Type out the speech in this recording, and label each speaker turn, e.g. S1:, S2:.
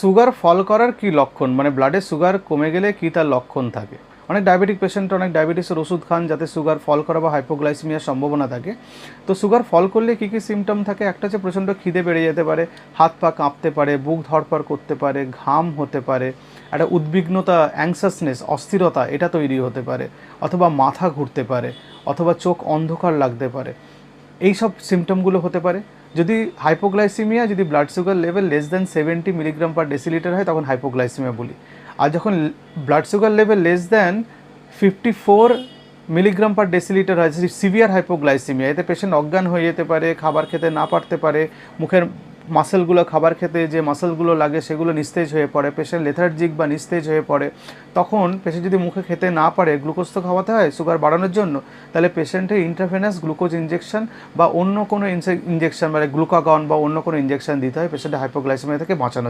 S1: Sugar ফল করার কি লক্ষণ, মানে ব্লাডে সুগার কমে গেলে কি তার লক্ষণ থাকে? অনেক ডায়াবেটিক পেশেন্ট অনেক ডায়াবেটিসের ওষুধ খান যাতে সুগার ফল করা বা হাইপোগ্লাইসেমিয়ার সম্ভাবনা থাকে। তো সুগার ফল করলে কী কী সিমটম থাকে? একটা হচ্ছে প্রচণ্ড খিদে বেড়ে যেতে পারে, হাত পা কাঁপতে পারে, বুক ধড়ফড় করতে পারে, ঘাম হতে পারে, একটা উদ্বিগ্নতা, অ্যাংসাসনেস, অস্থিরতা এটা তৈরি হতে পারে, অথবা মাথা ঘুরতে পারে, অথবা চোখ অন্ধকার লাগতে পারে। এই সব সিমটমগুলো হতে পারে। যদি হাইপোগ্লাইসিমিয়া, যদি blood sugar level less than 70 milligram per decilitre হয় তখন হাইপোগ্লাইসিমিয়া বলি। আর যখন blood sugar level less than 54 milligram per decilitre হয়, সিভিয়ার হাইপোগ্লাইসিমিয়া, এতে পেশেন্ট অজ্ঞান হয়ে যেতে পারে, খাবার খেতে না পারতে পারে, মুখের মাসেলগুলো, খাবার খেতে যে মাসেলগুলো লাগে সেগুলো নিস্তেজ হয়ে পড়ে, পেশেন্ট লেথার্জিক বা নিস্তেজ হয়ে পড়ে। তখন পেশেন্ট যদি মুখে খেতে না পারে, গ্লুকোজ তো খাওয়াতে হয় সুগার বাড়ানোর জন্য, তাহলে পেশেন্টের ইন্ট্রাভেনাস গ্লুকোজ ইঞ্জেকশন বা অন্য কোনো ইঞ্জেকশন, মানে গ্লুকাগন বা অন্য কোনো ইঞ্জেকশন দিতে হয় পেশেন্টের হাইপোগ্লাইসেমিয়া থেকে বাঁচানো।